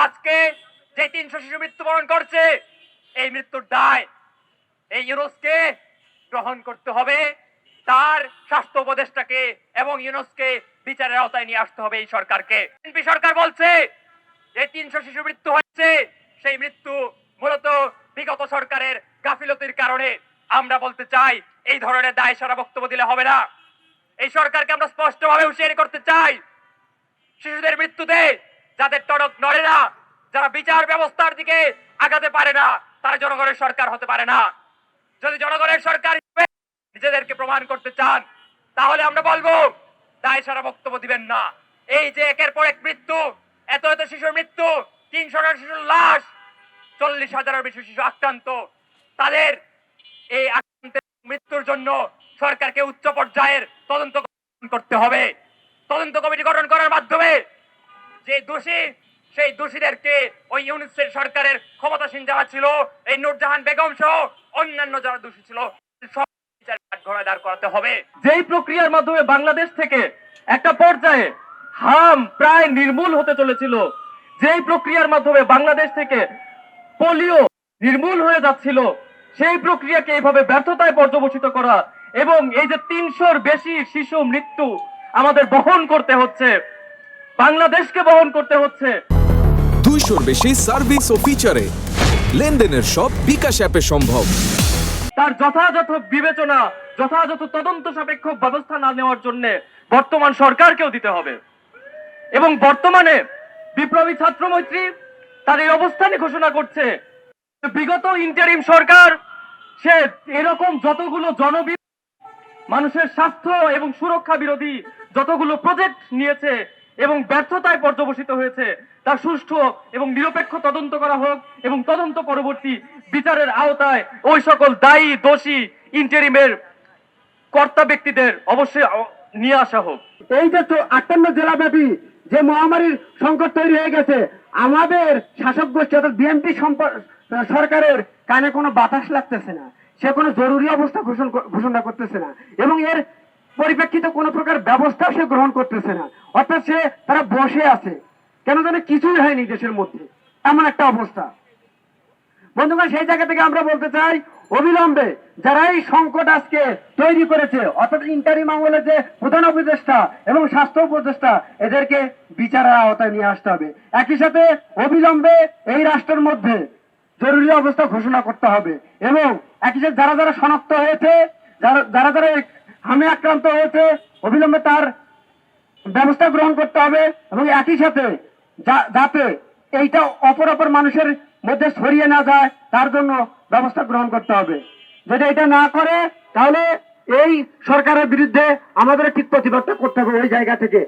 আজকে যে 300 শিশু মৃত্যুবরণ করছে, এই মৃত্যুর দায় এই ইউনূসকে গ্রহণ করতে হবে। তার স্বাস্থ্য উপদেষ্টাকে এবং ইউনূসকে বিচারের আওতায় নিয়ে আসতে হবে এই সরকারকে। বিএনপি সরকার বলছে যে 300 শিশু মৃত্যু হয়েছে, সেই মৃত্যু মূলত বিগত সরকারের গাফিলতির কারণে। আমরা বলতে চাই এই ধরনের দায় সারা বক্তব্য দিলে হবে না। এই সরকারকে আমরা স্পষ্টভাবে হুঁশিয়ারি করতে চাই, শিশুদের মৃত্যুতে যাদের টনক নড়ে না, যারা বিচার ব্যবস্থার দিকে আগাতে পারে না, তারা জনগণের সরকার হতে পারে না। যদি জনগণের সরকার হিসেবে নিজেদেরকে প্রমাণ করতে চান, তাহলে আমরা বলবো দায় সারা বক্তব্য দিবেন না। এই যে একের পর এক মৃত্যু, এত এত শিশুর মৃত্যু, 300টা শিশুর লাশ, 40,000-এর বেশি শিশু আক্রান্ত, তাদের এই আক্রান্তের মৃত্যুর জন্য সরকারকে উচ্চ পর্যায়ের তদন্ত করতে হবে। তদন্ত কমিটি গঠন করার মাধ্যমে যে দোষী, সেই দোষীদেরকে ওই ইউনূসের সরকারের ক্ষমতাসীন যারা ছিল, এই নূরজাহান বেগম সহ অন্যান্য যারা দোষী ছিল, সব বিচারের কাঠগড়ায় দাঁড় করাতে হবে। যেই প্রক্রিয়ার মাধ্যমে বাংলাদেশ থেকে একটা পর্যায়ে হাম প্রায় নির্মূল হতে চলেছিল, যেই প্রক্রিয়ার মাধ্যমে বাংলাদেশ থেকে পোলিও নির্মূল হয়ে যাচ্ছিল, সেই প্রক্রিয়াকে এইভাবে ব্যর্থতায় পর্যবসিত করা এবং এই যে 300-র বেশি শিশু মৃত্যু আমাদের বহন করতে হচ্ছে, বাংলাদেশকে বহন করতে হচ্ছে। 200-র বেশি সার্ভিস ও ফিচারে লেনদেনের সব বিকাশ অ্যাপে সম্ভব। তার যথাযথ বিবেচনা, যথাযথ তদন্ত সাপেক্ষ ব্যবস্থা না নেওয়ার জন্য বর্তমান সরকারকেও দিতে হবে। এবং বর্তমানে বিপ্লবী ছাত্র মৈত্রী তার এই অবস্থানই ঘোষণা করছে, বিগত ইন্টারিম সরকার সে এরকম যতগুলো জনবিরোধী, মানুষের স্বাস্থ্য এবং সুরক্ষা বিরোধী যতগুলো প্রজেক্ট নিয়েছে এবং ব্যর্থতায় পর্যবসিত হয়েছে, তার সুষ্ঠু এবং নিরপেক্ষ তদন্ত করা হোক এবং তদন্ত পরবর্তী বিচারের আওতায় ওই সকল দায়ী দোষী ইন্টারিমের কর্তা ব্যক্তিদের অবশ্যই নিয়ে আসা হোক। এই যে 58 জেলাব্যাপী যে মহামারীর সংকট তৈরি হয়ে গেছে, আমাদের শাসক গোষ্ঠী অর্থাৎ বিএনপি সরকারের কানে কোনো বাতাস লাগতেছে না, সে কোনো জরুরি অবস্থা ঘোষণা করতেছে না এবং এর পরিপ্রেক্ষিতে কোনো প্রকার ব্যবস্থা সে গ্রহণ করতেছে না। অর্থাৎ তারা বসে আছে, কেন জানে কিছুই হয়নি দেশের মধ্যে, এমন একটা অবস্থা। বন্ধুগণ, সেই জায়গা থেকে আমরা বলতে চাই, অবিলম্বে যারা এই সংকট আজকে তৈরি করেছে, অর্থাৎ ইন্টারিম আমলে যে প্রধান উপদেষ্টা এবং স্বাস্থ্য উপদেষ্টা, এদেরকে বিচারের আওতায় নিয়ে আসতে হবে। একই সাথে অবিলম্বে এই রাষ্ট্রের মধ্যে জরুরি অবস্থা ঘোষণা করতে হবে এবং একই সাথে যারা যারা শনাক্ত হয়েছে, যারা যারা হামে আক্রান্ত হয়েছে, অবিলম্বে তার ব্যবস্থা গ্রহণ করতে হবে এবং একই সাথে যাতে এইটা অপর মানুষের মধ্যে ছড়িয়ে না যায়, তার জন্য ব্যবস্থা গ্রহণ করতে হবে। যদি এটা না করে, তাহলে এই সরকারের বিরুদ্ধে আমাদের ঠিক প্রতিবাদটা করতে হবে ওই জায়গা থেকে।